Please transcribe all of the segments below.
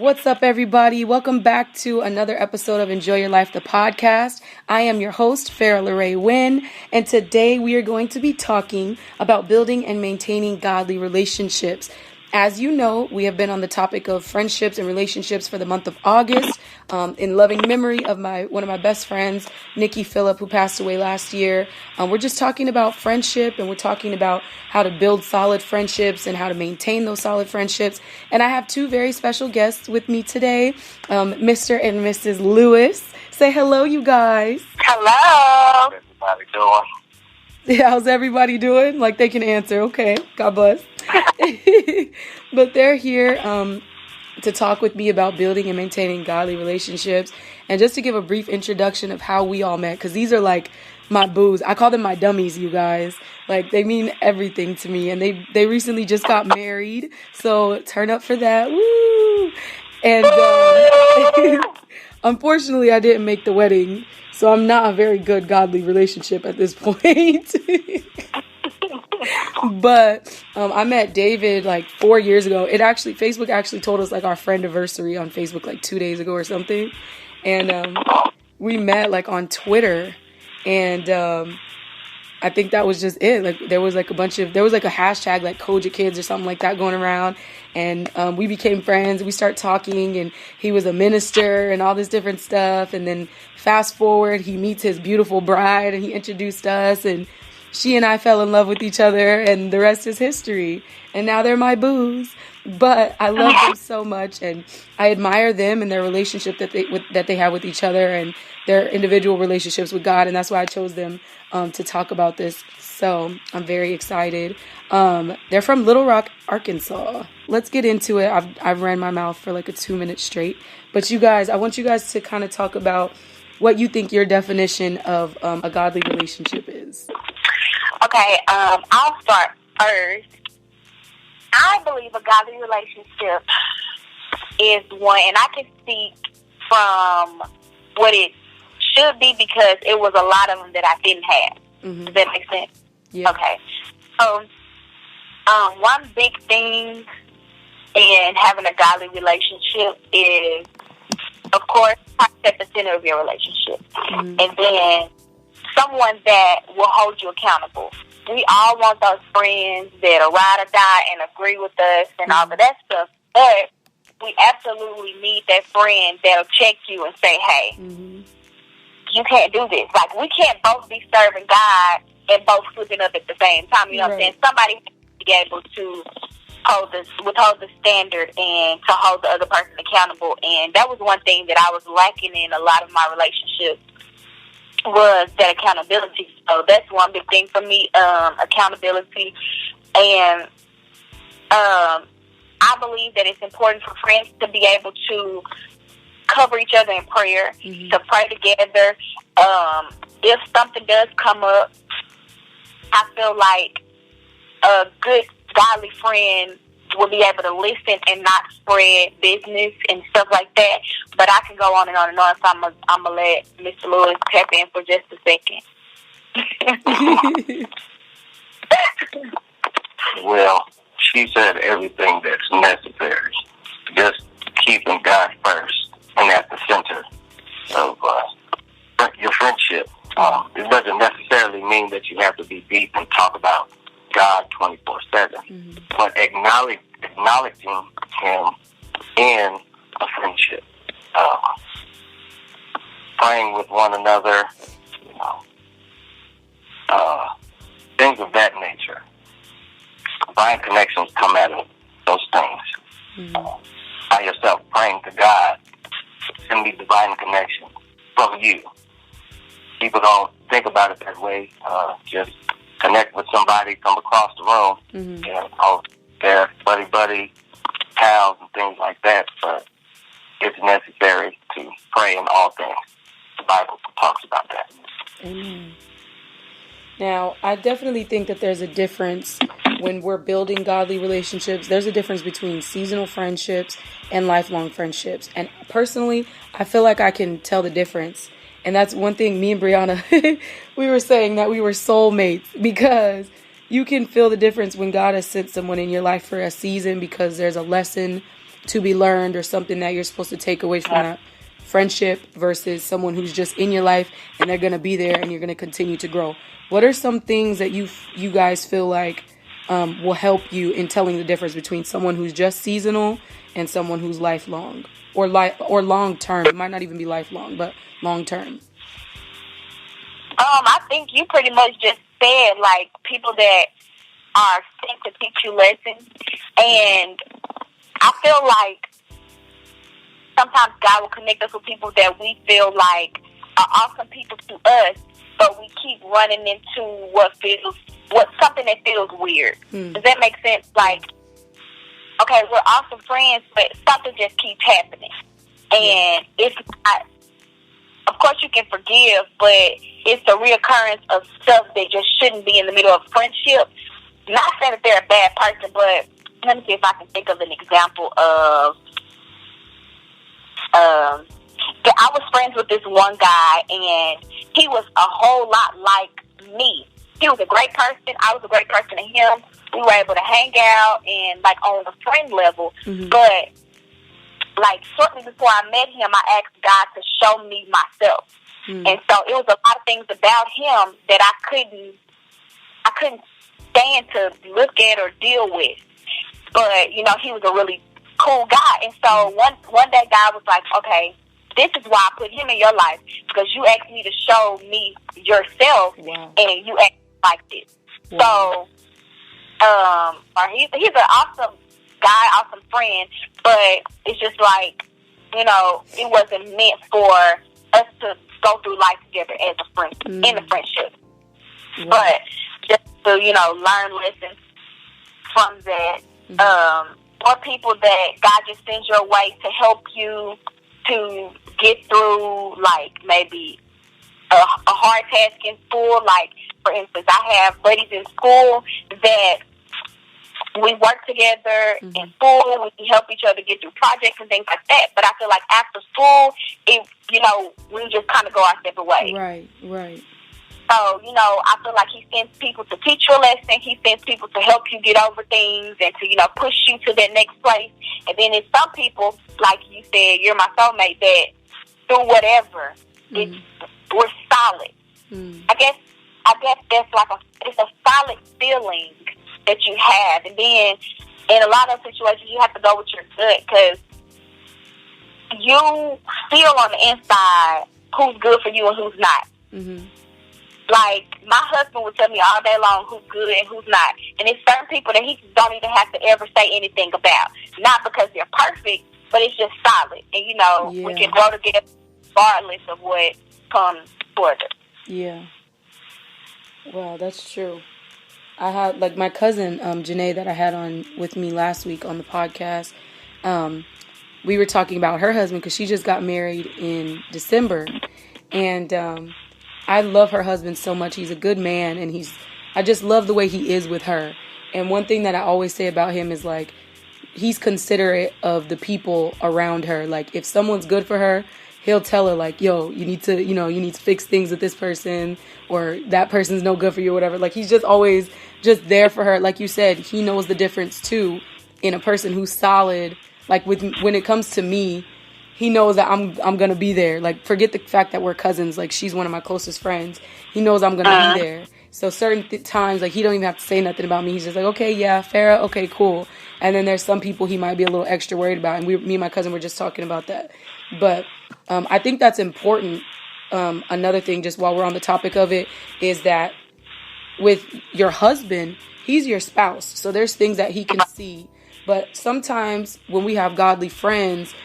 What's up, everybody? Welcome back to another episode of Enjoy Your Life, the podcast. I am your host, Farrah LaRae Wynn, and today we are going to be talking about building and maintaining godly relationships. As you know, we have been on the topic of friendships and relationships for the month of August, in loving memory of one of my best friends, Nikki Phillip, who passed away last year. We're just talking about friendship, and we're talking about how to build solid friendships and how to maintain those solid friendships. And I have two very special guests with me today, Mr. and Mrs. Lewis. Say hello, you guys. Hello. How's everybody doing? How's everybody doing? Like they can answer. Okay. God bless. But they're here to talk with me about building and maintaining godly relationships, and just to give a brief introduction of how we all met, because these are like my boos. I call them my dummies, you guys. Like, they mean everything to me, and they recently just got married, so turn up for that. Woo! And unfortunately, I didn't make the wedding, so I'm not a very good godly relationship at this point. But I met David like 4 years ago. Facebook actually told us like our friend anniversary on Facebook like 2 days ago or something. And we met like on Twitter, and I think that was just it. Like there was like a hashtag like Koja Kids or something like that going around, and we became friends. We started talking, and he was a minister and all this different stuff. And then fast forward, he meets his beautiful bride, and he introduced us, and she and I fell in love with each other, and the rest is history. And now they're my boos. But I love them so much, and I admire them and their relationship that they have with each other, and their individual relationships with God. And that's why I chose them to talk about this. So I'm very excited. They're from Little Rock, Arkansas. Let's get into it. I've ran my mouth for like a 2 minute straight. But you guys, I want you guys to kind of talk about what you think your definition of a godly relationship is. Okay, I'll start first. I believe a godly relationship is one, and I can speak from what it should be because it was a lot of them that I didn't have. Mm-hmm. Does that make sense? Yeah. Okay. So, one big thing in having a godly relationship is, of course, Christ at the center of your relationship. Mm-hmm. And then someone that will hold you accountable. We all want those friends that'll ride or die and agree with us and all of that stuff, but we absolutely need that friend that'll check you and say, hey, you can't do this. Like, we can't both be serving God and both flipping up at the same time. You know what I'm saying? Somebody has to be able to withhold the standard and to hold the other person accountable. And that was one thing that I was lacking in a lot of my relationships, was that accountability. So that's one big thing for me, accountability. And I believe that it's important for friends to be able to cover each other in prayer, to pray together. If something does come up, I feel like a good godly friend will be able to listen and not spread business and stuff like that. But I can go on and on and on, so I'm going to let Mr. Lewis tap in for just a second. Well, she said everything that's necessary. Just keeping God first and at the center of your friendship. It doesn't necessarily mean that you have to be deep and talk about God 24/7, but acknowledging Him in a friendship, praying with one another, things of that nature. Divine connections come out of those things. By yourself praying to God, it's going to be divine connection from you. People don't think about it that way. Just connect with somebody from across the room, they're buddy, pals, and things like that. But it's necessary to pray in all things. The Bible talks about that. Amen. Now, I definitely think that there's a difference when we're building godly relationships. There's a difference between seasonal friendships and lifelong friendships. And personally, I feel like I can tell the difference. And that's one thing me and Briana, we were saying that we were soulmates, because you can feel the difference when God has sent someone in your life for a season because there's a lesson to be learned or something that you're supposed to take away from that friendship versus someone who's just in your life and they're going to be there and you're going to continue to grow? What are some things that you guys feel like will help you in telling the difference between someone who's just seasonal and someone who's lifelong or long term? It might not even be lifelong, but long term. I think you pretty much just said, like, people that are sent to teach you lessons. And I feel like sometimes God will connect us with people that we feel like are awesome people to us, but we keep running into something that feels weird. Does that make sense? Like, okay, we're awesome friends, but something just keeps happening. And it's not, of course you can forgive, but it's the reoccurrence of stuff that just shouldn't be in the middle of friendship. Not saying that they're a bad person, but let me see if I can think of an example of, I was friends with this one guy, and he was a whole lot like me. He was a great person. I was a great person to him. We were able to hang out and, like, on the friend level. But, like, shortly before I met him, I asked God to show me myself. And so it was a lot of things about him that I couldn't stand to look at or deal with. But, you know, he was a really cool guy. And so one day God was like, okay, this is why I put him in your life, because you asked me to show me yourself, and you act like this. So, he's an awesome guy, awesome friend, but it's just like, you know, it wasn't meant for us to go through life together as a friend, in a friendship. But just to, you know, learn lessons from that. Or people that God just sends your way to help you to get through, like, maybe a hard task in school. Like, for instance, I have buddies in school that we work together in school. We help each other get through projects and things like that. But I feel like after school, we just kind of go our separate ways. Right. So, you know, I feel like he sends people to teach you a lesson. He sends people to help you get over things and to, you know, push you to that next place. And then there's some people, like you said, you're my soulmate, that through whatever, we're solid. I guess that's like it's a solid feeling that you have. And then in a lot of situations, you have to go with your gut, because you feel on the inside who's good for you and who's not. Like, my husband would tell me all day long who's good and who's not. And there's certain people that he don't even have to ever say anything about. Not because they're perfect, but it's just solid. And, you know, we can grow together regardless of what comes towards us. Yeah. Wow, that's true. I had, like, my cousin, Janae, that I had on with me last week on the podcast, we were talking about her husband, because she just got married in December. And I love her husband so much. He's a good man, and I just love the way he is with her. And one thing that I always say about him is, like, he's considerate of the people around her. Like, if someone's good for her, he'll tell her, like, yo, you need to fix things with this person, or that person's no good for you, or whatever. Like, he's just always just there for her. Like you said, he knows the difference too in a person who's solid. Like, when it comes to me, he knows that I'm going to be there. Like, forget the fact that we're cousins. Like, she's one of my closest friends. He knows I'm going to be there. So certain times, like, he don't even have to say nothing about me. He's just like, okay, yeah, Farrah, okay, cool. And then there's some people he might be a little extra worried about. And me and my cousin were just talking about that. But I think that's important. Another thing, just while we're on the topic of it, is that with your husband, he's your spouse. So there's things that he can see. But sometimes when we have godly friends,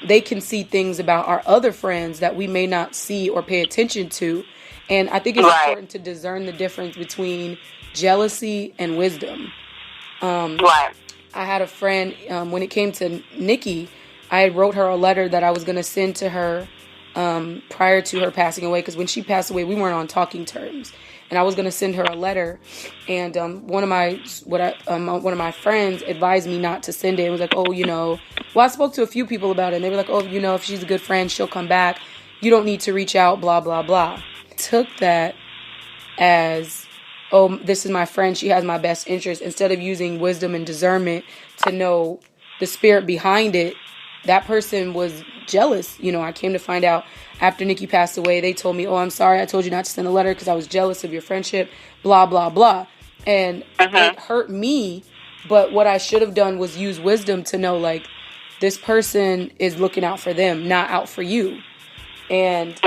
they can see things about our other friends that we may not see or pay attention to. And I think it's important to discern the difference between jealousy and wisdom. I had a friend, when it came to Nikki, I wrote her a letter that I was going to send to her prior to her passing away, because when she passed away, we weren't on talking terms. And I was going to send her a letter, and one of my friends advised me not to send it. It was like, I spoke to a few people about it, and they were like, if she's a good friend, she'll come back. You don't need to reach out, blah, blah, blah. Took that as, this is my friend, she has my best interest, instead of using wisdom and discernment to know the spirit behind it, that person was jealous. You know, I came to find out after Nikki passed away, they told me, oh, I'm sorry, I told you not to send a letter because I was jealous of your friendship, blah, blah, blah. And it hurt me. But what I should have done was use wisdom to know, like, this person is looking out for them, not out for you. And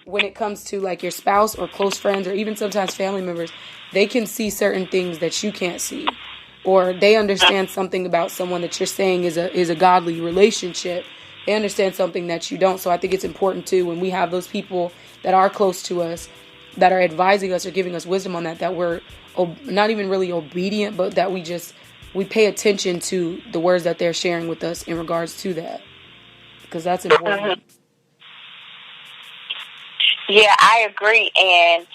when it comes to, like, your spouse or close friends or even sometimes family members, they can see certain things that you can't see. Or they understand something about someone that you're saying is a godly relationship. They understand something that you don't. So I think it's important, too, when we have those people that are close to us, that are advising us or giving us wisdom on that we're not even really obedient, but that we pay attention to the words that they're sharing with us in regards to that. Because that's important. Yeah, I agree. And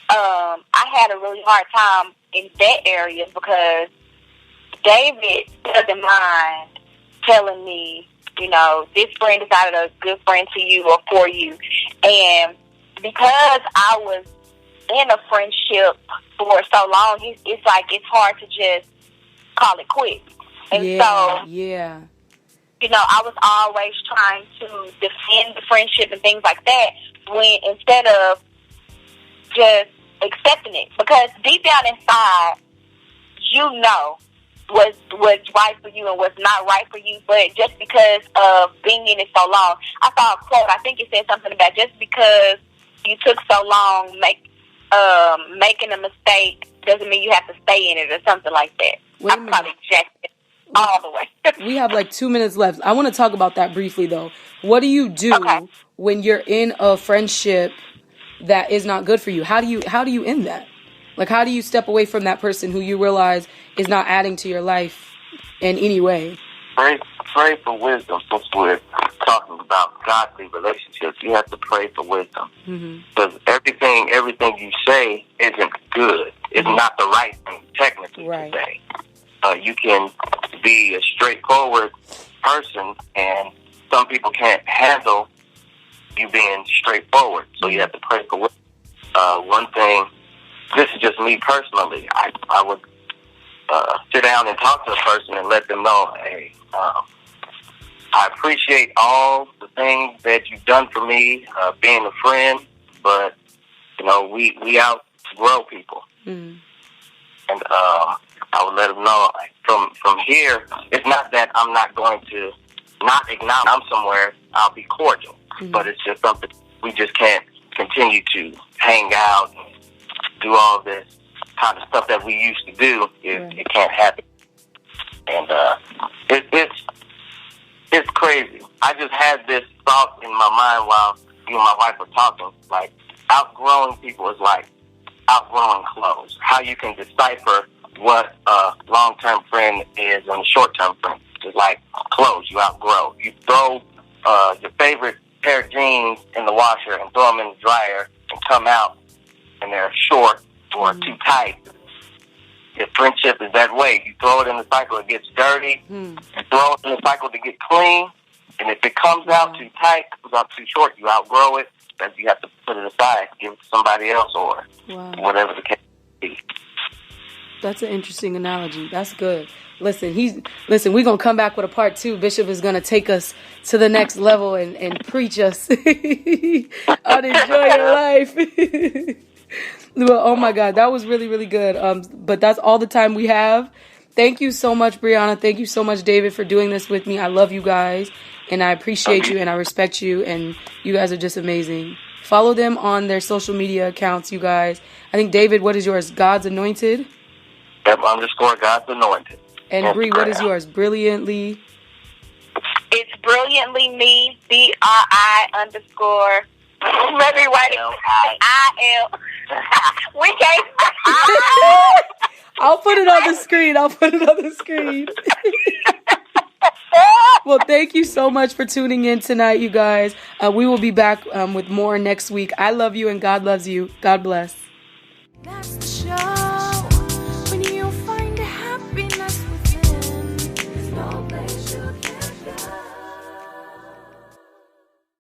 I had a really hard time in that area because David doesn't mind telling me, you know, this friend is not a good friend to you or for you. And because I was in a friendship for so long, it's like it's hard to just call it quits. And you know, I was always trying to defend the friendship and things like that, when instead of just accepting it, because deep down inside, you know what's right for you and what's not right for you, but just because of being in it so long, I saw a quote, I think it said something about just because you took so long making a mistake doesn't mean you have to stay in it or something like that. I'm probably jacked it all the way. We have like 2 minutes left. I want to talk about that briefly, though. What do you do when you're in a friendship that is not good for you? How do you end that? Like, how do you step away from that person who you realize is not adding to your life in any way? Pray for wisdom. Since we're talking about godly relationships, you have to pray for wisdom. Because everything you say isn't good. It's not the right thing technically to say. You can be a straightforward person, and some people can't handle you being straightforward. So you have to pray for wisdom. One thing, this is just me personally, I would sit down and talk to a person and let them know, hey, I appreciate all the things that you've done for me, being a friend, but, you know, we outgrow people. And I would let them know, like, from here, it's not that I'm not going to not acknowledge I'm somewhere, I'll be cordial. But it's just something we just can't continue to hang out and do all this kind of stuff that we used to do. It can't happen. And it's crazy. I just had this thought in my mind while you and my wife were talking. Like, outgrowing people is like outgrowing clothes. How you can decipher what a long-term friend is and a short-term friend. It's like clothes you outgrow. You throw your favorite pair of jeans in the washer and throw them in the dryer and come out and they're short or too tight. Your friendship is that way. You throw it in the cycle, it gets dirty. You throw it in the cycle to get clean. And if it comes out too tight, comes out too short, you outgrow it. Then you have to put it aside, give it to somebody else or whatever the case may be. That's an interesting analogy. That's good. Listen, we're going to come back with a part 2. Bishop is going to take us to the next level and preach us on enjoy your life. Well, oh my God, that was really, really good. But that's all the time we have. Thank you so much, Briana. Thank you so much, David, for doing this with me. I love you guys, and I appreciate you, and I respect you, and you guys are just amazing. Follow them on their social media accounts, you guys. I think, David, what is yours? God's Anointed? Yep, _God's Anointed. And Bree, what is yours? Brilliantly? It's Brilliantly Me, BRI_. Let me write it. I am. We can't. I'll put it on the screen. Well, thank you so much for tuning in tonight, you guys. We will be back with more next week. I love you and God loves you. God bless.